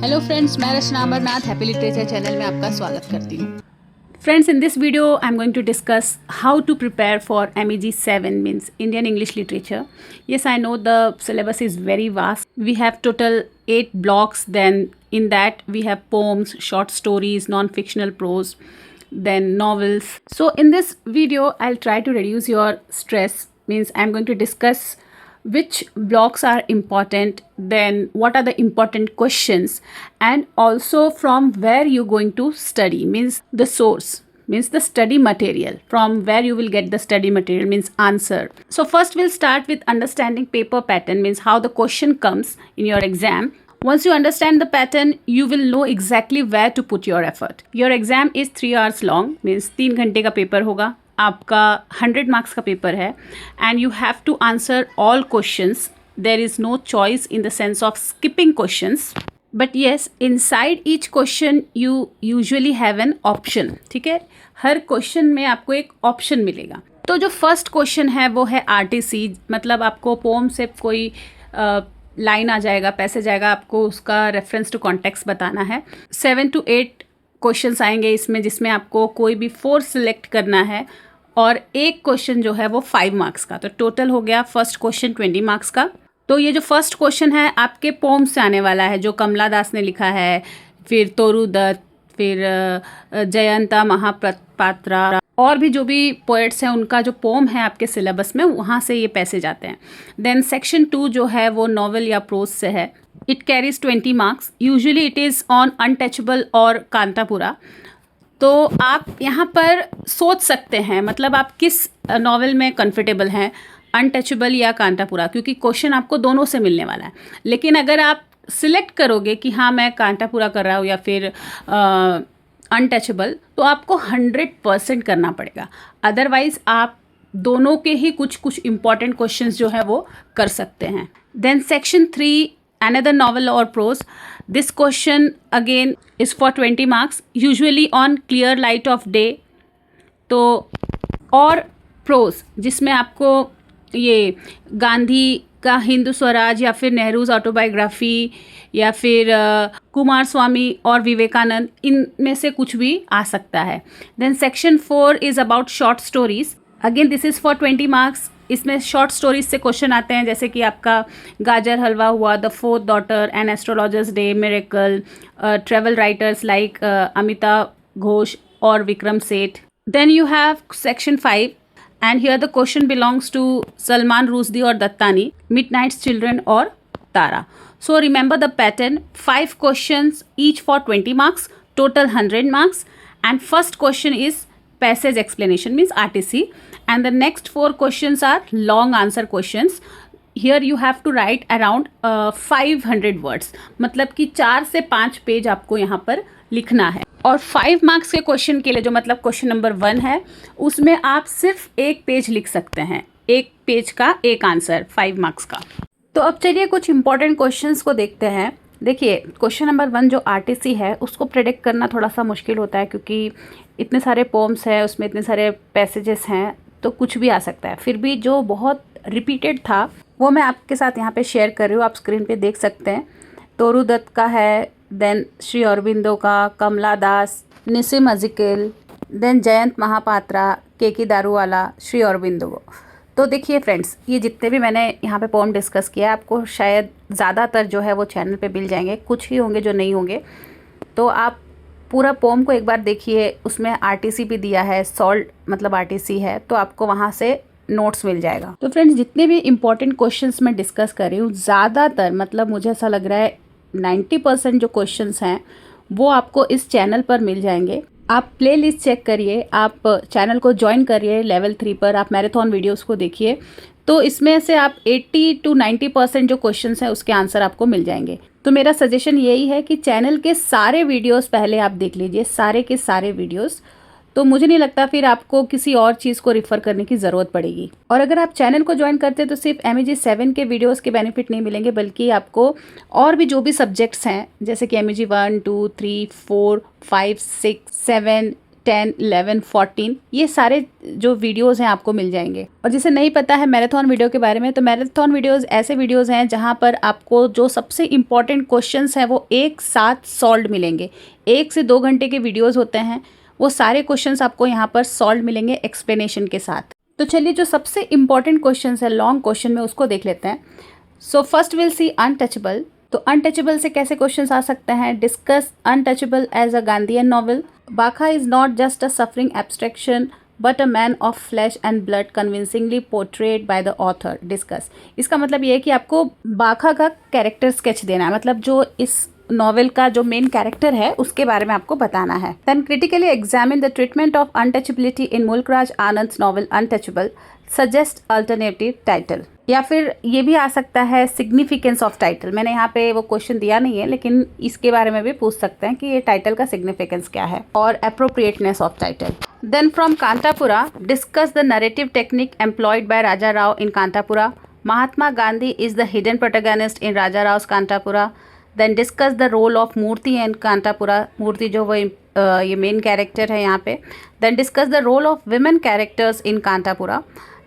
Hello friends, मैं रचना Amarnath happy literature channel में आपका स्वागत करती हूँ. Friends, in this video, I'm going to discuss how to prepare for MEG 7 means Indian English Literature. Yes, I know the syllabus is very vast. We have total 8 blocks. Then in that we have poems, short stories, non-fictional prose, then novels. So in this video, I'll try to reduce your stress. Means I'm going to discuss which blocks are important, then what are the important questions, and also from where you're going to study, means the source, means the study material, from where you will get the study material, means answer. So first we'll start with understanding paper pattern, means how the question comes in your exam. Once you understand the pattern, you will know exactly where to put your effort. Your exam is 3 hours long, means 3 घंटे का paper होगा. आपका 100 marks का paper है and you have to answer all questions. There is no choice in the sense of skipping questions, but yes inside each question you usually have an option. ठीक है, हर question में आपको एक option मिलेगा. तो जो फर्स्ट क्वेश्चन है वो है RTC, मतलब आपको पोम से कोई लाइन आ जाएगा, पैसेज आएगा, आपको उसका रेफरेंस टू कॉन्टेक्स्ट बताना है. 7 to 8 क्वेश्चंस आएंगे इसमें, जिसमें आपको कोई भी 4 सिलेक्ट करना है और एक क्वेश्चन जो है वो 5 मार्क्स का. तो टोटल हो गया फर्स्ट क्वेश्चन 20 मार्क्स का. तो ये जो फर्स्ट क्वेश्चन है आपके पोम से आने वाला है, जो कमला दास ने लिखा है, फिर तोरू दत्त, फिर जयंता महापात्रा, और भी जो भी पोएट्स हैं उनका जो पोम है आपके सिलेबस में, वहाँ से ये पैसेज आते हैं. देन सेक्शन 2 जो है वो नॉवल या प्रोज से है. It carries 20 marks. Usually it is on untouchable और कांतापुरा. तो आप यहाँ पर सोच सकते हैं, मतलब आप किस नॉवेल में कंफर्टेबल हैं, अनटचेबल या कांतापुरा, क्योंकि क्वेश्चन आपको दोनों से मिलने वाला है. लेकिन अगर आप सिलेक्ट करोगे कि हाँ मैं कांतापुरा कर रहा हूँ या फिर अनटचेबल, तो आपको 100% करना पड़ेगा. अदरवाइज़ आप दोनों के ही कुछ कुछ इंपॉर्टेंट क्वेश्चंस जो है वो कर सकते हैं. Then section 3, another novel or prose. This question again is for 20 marks, usually on clear light of day. तो और प्रोज जिसमें आपको ये गांधी का हिंदू स्वराज या फिर नेहरूज ऑटोबायोग्राफी या फिर कुमार स्वामी और विवेकानंद, इनमें से कुछ भी आ सकता है. Then section 4 is about short stories. Again this is for 20 marks. इसमें शॉर्ट स्टोरीज से क्वेश्चन आते हैं, जैसे कि आपका गाजर हलवा हुआ, the fourth daughter, an astrologer's day, miracle, travel writers like Amitabh Ghosh और Vikram Seth. Then you have section 5 and here the question belongs to Salman Rushdie और दत्तानी, मिडनाइट्स चिल्ड्रन और Tara. So remember the pattern. 5 questions each for 20 marks, total 100 marks. And first question is passage explanation, means RTC, and the next 4 questions are long answer questions. Here you have to write around 500 words, मतलब कि 4 से 5 page आपको यहाँ पर लिखना है. और 5 marks के क्वेश्चन के लिए, जो मतलब क्वेश्चन नंबर 1 है, उसमें आप सिर्फ एक पेज लिख सकते हैं. एक पेज का एक आंसर 5 मार्क्स का. तो अब चलिए कुछ इंपॉर्टेंट क्वेश्चंस को देखते हैं. देखिए, क्वेश्चन नंबर 1 जो RTC है उसको प्रेडिक्ट करना थोड़ा सा मुश्किल होता है, क्योंकि इतने सारे पोम्स हैं, उसमें इतने सारे पैसेजेस हैं, तो कुछ भी आ सकता है. फिर भी जो बहुत रिपीटेड था वो मैं आपके साथ यहाँ पे शेयर कर रही हूँ, आप स्क्रीन पे देख सकते हैं. तोरू दत्त का है, देन श्री अरबिंदो का, कमला दास, निसिम अजिकिल, देन जयंत महापात्रा, केकी दारूवाला, श्री अरबिंदो. तो देखिए फ्रेंड्स, ये जितने भी मैंने यहाँ पे पोम डिस्कस किया, आपको शायद ज़्यादातर जो है वो चैनल पे मिल जाएंगे, कुछ ही होंगे जो नहीं होंगे. तो आप पूरा पोम को एक बार देखिए, उसमें RTC भी दिया है, सॉल्ट मतलब RTC है, तो आपको वहाँ से नोट्स मिल जाएगा. तो फ्रेंड्स, जितने भी इंपॉर्टेंट क्वेश्चंस मैं डिस्कस कर रही हूँ, ज़्यादातर मतलब मुझे ऐसा लग रहा है 90% जो क्वेश्चंस हैं वो आपको इस चैनल पर मिल जाएंगे. आप प्ले लिस्ट चेक करिए, आप चैनल को ज्वाइन करिए लेवल 3 पर, आप मैराथन वीडियोस को देखिए. तो इसमें से आप 80 to 90% जो क्वेश्चंस हैं उसके आंसर आपको मिल जाएंगे. तो मेरा सजेशन यही है कि चैनल के सारे वीडियोस पहले आप देख लीजिए, सारे के सारे वीडियोस. तो मुझे नहीं लगता फिर आपको किसी और चीज़ को रिफ़र करने की ज़रूरत पड़ेगी. और अगर आप चैनल को ज्वाइन करते हैं तो सिर्फ MEG 7 के वीडियोस के बेनिफिट नहीं मिलेंगे, बल्कि आपको और भी जो भी सब्जेक्ट्स हैं, जैसे कि MEG 1, 2, 3, 4, 5, 6, 7, 10, 11, 14 ये सारे जो वीडियोस हैं आपको मिल जाएंगे। और जिसे नहीं पता है मैराथन वीडियो के बारे में, तो मैराथन वीडियोस ऐसे वीडियोस हैं जहां पर आपको जो सबसे इम्पॉर्टेंट क्वेश्चंस हैं वो एक साथ सॉल्व मिलेंगे। 1 से 2 घंटे के वीडियोस होते हैं, वो सारे क्वेश्चंस आपको यहाँ पर सॉल्व मिलेंगे एक्सप्लेनेशन के साथ। तो चलिए जो सबसे इम्पॉर्टेंट क्वेश्चन है लॉन्ग क्वेश्चन में उसको देख लेते हैं। So first will see Untouchable. तो अनटचेबल से कैसे क्वेश्चंस आ सकते हैं? Discuss Untouchable as a Gandhian novel. Bakha is not just a suffering abstraction but a man of flesh and blood convincingly portrayed by the author. Discuss, इसका मतलब ये है कि आपको बाखा का कैरेक्टर स्केच देना है, मतलब जो इस नॉवेल का जो मेन कैरेक्टर है उसके बारे में आपको बताना है। Then critically examine the treatment of untouchability in Mulk Raj आनंद्स novel untouchable, suggest alternative title. या फिर ये भी आ सकता है सिग्निफिकेंस ऑफ टाइटल। मैंने यहाँ पे वो क्वेश्चन दिया नहीं है, लेकिन इसके बारे में भी पूछ सकते हैं कि ये टाइटल का सिग्निफिकेंस क्या है, और appropriateness of title. Then from Kanthapura, discuss the narrative technique employed by Raja Rao in Kanthapura. Mahatma Gandhi is the hidden protagonist in Raja Rao Kanthapura. Then discuss the role of Moorthy and Kanthapura. Moorthy जो वो ये मेन कैरेक्टर है यहाँ पे। Then discuss the role of women characters in Kanthapura.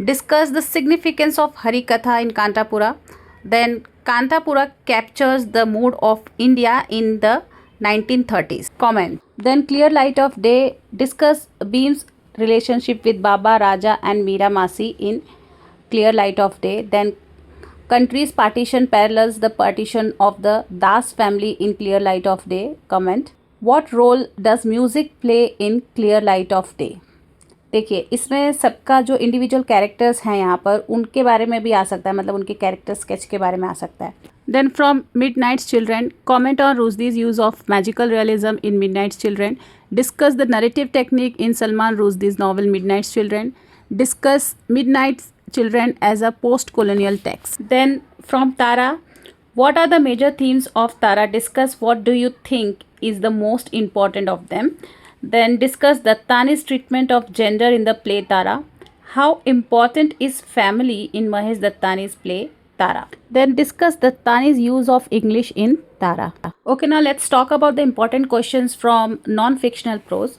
Discuss the significance of Hari Katha in Kanthapura. Then Kanthapura captures the mood of India in the 1930s. Comment. Then clear light of day. Discuss Bhim's relationship with Baba, Raja and Meera Masi in clear light of day. Then country's partition parallels the partition of the Das family in clear light of day. Comment. What role does music play in clear light of day? देखिए इसमें सबका जो individual characters हैं यहाँ पर उनके बारे में भी आ सकता है, मतलब उनके कैरेक्टर स्केच के बारे में आ सकता है। Then from Midnight's Children, comment on Rushdie's use of magical realism in Midnight's Children. Discuss the narrative technique in Salman Rushdie's novel Midnight's Children. Discuss Midnight's children as a post-colonial text. Then from Tara, what are the major themes of Tara? Discuss what do you think is the most important of them. Then discuss Dattani's treatment of gender in the play Tara. How important is family in Mahesh Dattani's play Tara? Then discuss Dattani's use of English in Tara. Okay, now let's talk about the important questions from non-fictional prose.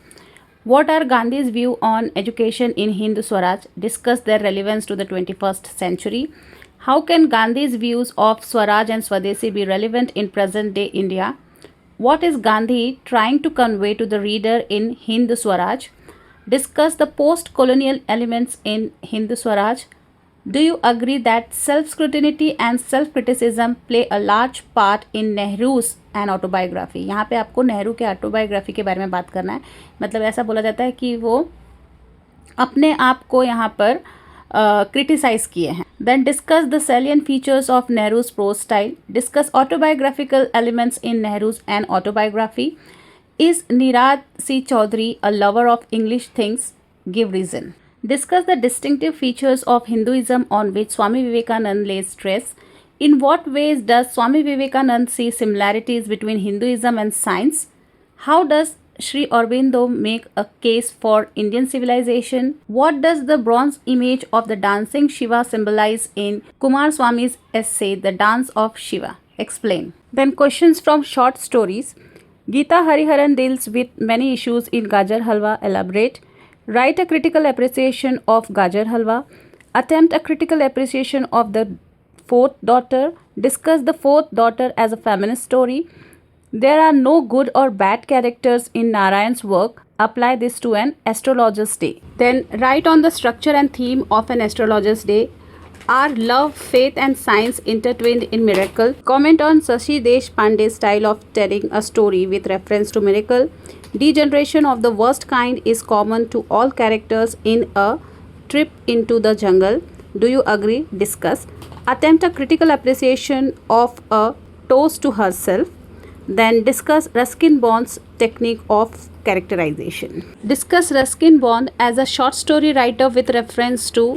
What are Gandhi's view on education in Hindu Swaraj? Discuss their relevance to the 21st century. How can Gandhi's views of Swaraj and Swadeshi be relevant in present day India? What is Gandhi trying to convey to the reader in Hindu Swaraj? Discuss the post-colonial elements in Hindu Swaraj. Do you agree that self-scrutiny and self-criticism play a large part in Nehru's an autobiography? यहाँ पे आपको नेहरू के autobiography के बारे में बात करना है। मतलब ऐसा बोला जाता है कि वो अपने आप को यहाँ पर क्रिटिसाइज किए हैं। Then discuss the salient features of Nehru's prose style. Discuss autobiographical elements in Nehru's an autobiography. Is Nirad C Chaudhuri a lover of English things? Give reason. Discuss the distinctive features of Hinduism on which Swami Vivekananda lays stress. In what ways does Swami Vivekananda see similarities between Hinduism and science? How does Sri Aurobindo make a case for Indian civilization? What does the bronze image of the dancing Shiva symbolize in Kumar Swami's essay, The Dance of Shiva? Explain. Then questions from short stories. Geeta Hariharan deals with many issues in Gajar Halwa. Elaborate. Write a critical appreciation of Gajar Halwa. Attempt a critical appreciation of the fourth daughter. Discuss the fourth daughter as a feminist story. There are no good or bad characters in Narayan's work. Apply this to an astrologer's day. Then write on the structure and theme of an astrologer's day. Are love, faith and science intertwined in miracle? Comment on Shashi Deshpande's style of telling a story with reference to miracle. Degeneration of the worst kind is common to all characters in A Trip into the Jungle. Do you agree? Discuss. Attempt a critical appreciation of A Toast to Herself. Then discuss Ruskin Bond's technique of characterization. Discuss Ruskin Bond as a short story writer with reference to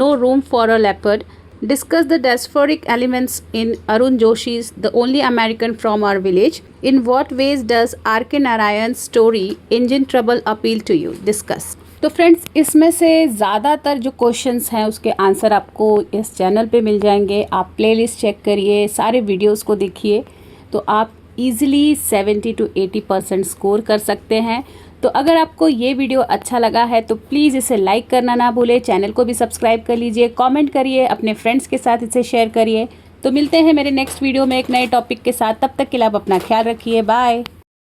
No Room for a Leopard. Discuss the diasporic elements in Arun Joshi's The Only American from Our Village. In what ways does R.K. Narayan's story Engine Trouble appeal to you? Discuss. तो friends इसमें से ज़्यादातर जो questions हैं उसके answer आपको इस channel पे मिल जाएंगे। आप प्लेलिस्ट चेक करिए, सारे वीडियोस को देखिए, तो आप इजीली 70 to 80% स्कोर कर सकते हैं। तो अगर आपको ये वीडियो अच्छा लगा है तो प्लीज़ इसे लाइक करना ना भूलें, चैनल को भी सब्सक्राइब कर लीजिए, कमेंट करिए, अपने फ्रेंड्स के साथ इसे शेयर करिए। तो मिलते हैं मेरे नेक्स्ट वीडियो में एक नए टॉपिक के साथ। तब तक के लिए आप अपना ख्याल रखिए। बाय।